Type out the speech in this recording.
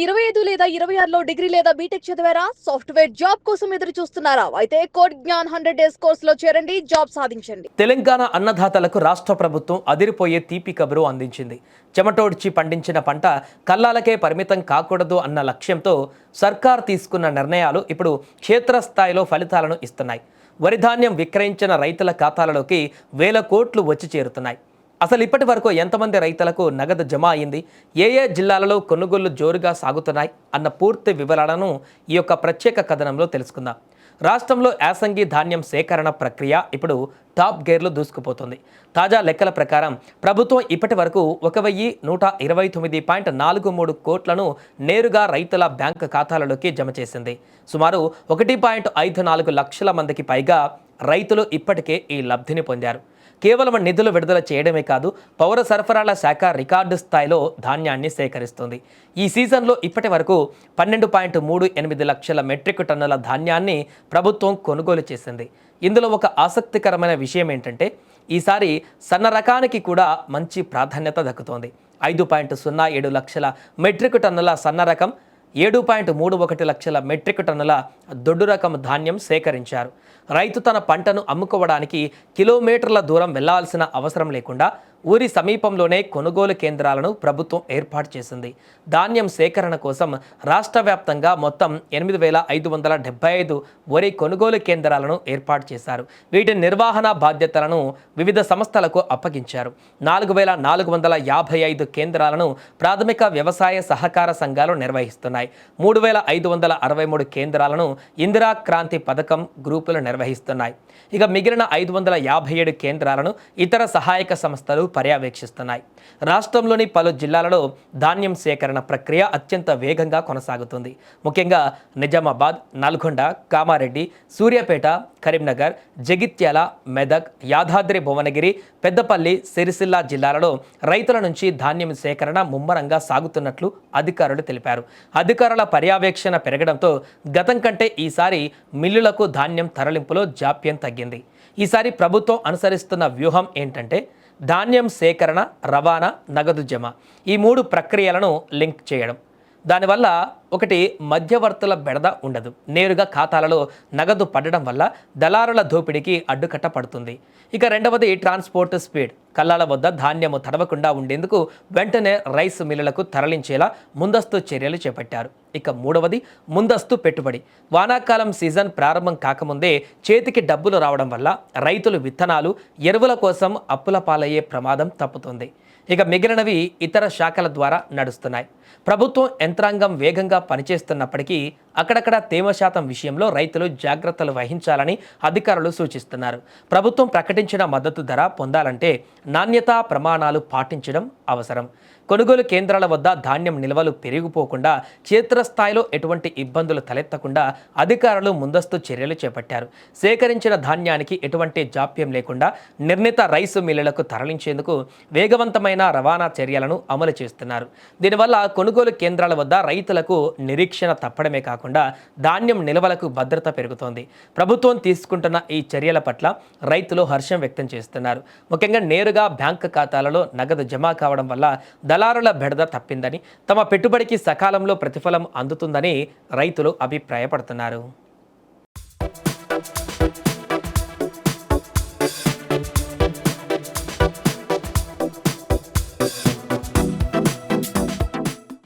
25 లేదా 26లో డిగ్రీ లేదా బీటెక్ చదివారా? సాఫ్ట్‌వేర్ జాబ్ కోసం ఎదురు చూస్తున్నారా? అయితే కోడ్ జ్ఞాన్ 100 డేస్ కోర్సులో చేరండి, జాబ్ సాధించండి. తెలంగాణ అన్నదాతలకు రాష్ట్ర ప్రభుత్వం అదిరిపోయే తీపి కబురు అందించింది. చెమటోడ్చి పండించిన పంట కల్లాలకే పరిమితం కాకూడదు అన్న లక్ష్యంతో సర్కార్ తీసుకున్న నిర్ణయాలు ఇప్పుడు క్షేత్రస్థాయిలో ఫలితాలను ఇస్తున్నాయి. వరి ధాన్యం విక్రయించిన రైతుల ఖాతాలలోకి వేల కోట్లు వచ్చి చేరుతున్నాయి. అసలు ఇప్పటి వరకు ఎంతమంది రైతులకు నగదు జమ అయింది, ఏ ఏ జిల్లాలలో కొనుగోళ్లు జోరుగా సాగుతున్నాయి అన్న పూర్తి వివరాలను ఈ యొక్క ప్రత్యేక కథనంలో తెలుసుకుందాం. రాష్ట్రంలో యాసంగి ధాన్యం సేకరణ ప్రక్రియ ఇప్పుడు టాప్ గేర్లో దూసుకుపోతుంది. తాజా లెక్కల ప్రకారం ప్రభుత్వం ఇప్పటి వరకు 1,129.43 కోట్లను నేరుగా రైతుల బ్యాంకు ఖాతాలలోకి జమ చేసింది. సుమారు 1.54 లక్షల మందికి పైగా రైతులు ఇప్పటికే ఈ లబ్ధిని పొందారు. కేవలం నిధులు విడుదల చేయడమే కాదు, పౌర సరఫరాల శాఖ రికార్డు స్థాయిలో ధాన్యాన్ని సేకరిస్తుంది. ఈ సీజన్లో ఇప్పటి వరకు 12.38 లక్షల మెట్రిక్ టన్నుల ధాన్యాన్ని ప్రభుత్వం కొనుగోలు చేసింది. ఇందులో ఒక ఆసక్తికరమైన విషయం ఏంటంటే, ఈసారి సన్న రకానికి కూడా మంచి ప్రాధాన్యత దక్కుతోంది. 5.07 లక్షల మెట్రిక్ టన్నుల సన్న రకం, 7.31 లక్షల మెట్రిక్ టన్నుల దొడ్డు రకం ధాన్యం సేకరించారు. రైతు తన పంటను అమ్ముకోవడానికి కిలోమీటర్ల దూరం వెళ్లాల్సిన అవసరం లేకుండా ఊరి సమీపంలోనే కొనుగోలు కేంద్రాలను ప్రభుత్వం ఏర్పాటు చేసింది. ధాన్యం సేకరణ కోసం రాష్ట్ర వ్యాప్తంగా మొత్తం 8,575 వరి కొనుగోలు కేంద్రాలను ఏర్పాటు చేశారు. వీటి నిర్వహణ బాధ్యతలను వివిధ సంస్థలకు అప్పగించారు. 4,455 కేంద్రాలను ప్రాథమిక వ్యవసాయ సహకార సంఘాలు నిర్వహిస్తున్నాయి. 3,563 కేంద్రాలను ఇందిరా క్రాంతి పథకం గ్రూపులు నిర్వహిస్తున్నాయి. ఇక మిగిలిన 557 కేంద్రాలను ఇతర సహాయక సంస్థలు పర్యవేక్షిస్తున్నాయి. రాష్ట్రంలోని పలు జిల్లాలలో ధాన్యం సేకరణ ప్రక్రియ అత్యంత వేగంగా కొనసాగుతుంది. ముఖ్యంగా నిజామాబాద్, నల్గొండ, కామారెడ్డి, సూర్యాపేట, కరీంనగర్, జగిత్యాల, మెదక్, యాదాద్రి భువనగిరి, పెద్దపల్లి, సిరిసిల్ల జిల్లాలలో రైతుల నుంచి ధాన్యం సేకరణ ముమ్మరంగా సాగుతున్నట్లు అధికారులు తెలిపారు. అధికారుల పర్యవేక్షణ పెరగడంతో గతం కంటే ఈసారి మిల్లులకు ధాన్యం తరలింపులో జాప్యం తగ్గింది. ఈసారి ప్రభుత్వం అనుసరిస్తున్న వ్యూహం ఏంటంటే, ధాన్యం సేకరణ, రవాణా, నగదు జమ, ఈ 3 ప్రక్రియలను లింక్ చేయడం. దానివల్ల ఒకటి, మధ్యవర్తుల బెడద ఉండదు. నేరుగా ఖాతాలలో నగదు పడడం వల్ల దళారుల దోపిడీకి అడ్డుకట్ట పడుతుంది. ఇక రెండవది, ట్రాన్స్పోర్ట్ స్పీడ్. కల్లాల వద్ద ధాన్యము తడవకుండా ఉండేందుకు వెంటనే రైస్ మిల్లులకు తరలించేలా ముందస్తు చర్యలు చేపట్టారు. ఇక మూడవది, ముందస్తు పెట్టుబడి. వానాకాలం సీజన్ ప్రారంభం కాకముందే చేతికి డబ్బులు రావడం వల్ల రైతులు విత్తనాలు, ఎరువుల కోసం అప్పుల పాలయ్యే ప్రమాదం తప్పుతుంది. ఇక మిగిలినవి ఇతర శాఖల ద్వారా నడుస్తున్నాయి. ప్రభుత్వం యంత్రాంగం వేగంగా పనిచేస్తున్నప్పటికీ అక్కడక్కడ తేమ శాతం విషయంలో రైతులు జాగ్రత్తలు వహించాలని అధికారులు సూచిస్తున్నారు. ప్రభుత్వం ప్రకటించిన మద్దతు ధర పొందాలంటే నాణ్యతా ప్రమాణాలు పాటించడం అవసరం. కొనుగోలు కేంద్రాల వద్ద ధాన్యం నిల్వలు పెరిగిపోకుండా, క్షేత్రస్థాయిలో ఎటువంటి ఇబ్బందులు తలెత్తకుండా అధికారులు ముందస్తు చర్యలు చేపట్టారు. సేకరించిన ధాన్యానికి ఎటువంటి జాప్యం లేకుండా నిర్ణీత రైసు మిల్లులకు తరలించేందుకు వేగవంతమైన రవాణా చర్యలను అమలు చేస్తున్నారు. దీనివల్ల కొనుగోలు కేంద్రాల వద్ద రైతులకు నిరీక్షణ తప్పడమే కాకుండా ధాన్యం నిల్వలకు భద్రత పెరుగుతోంది. ప్రభుత్వం తీసుకుంటున్న ఈ చర్యల పట్ల రైతులు హర్షం వ్యక్తం చేస్తున్నారు. ముఖ్యంగా నేరుగా బ్యాంకు ఖాతాలలో నగదు జమ కావడం వల్ల దళారుల బెడద తప్పిందని, తమ పెట్టుబడికి సకాలంలో ప్రతిఫలం అందుతుందని రైతులు అభిప్రాయపడుతున్నారు.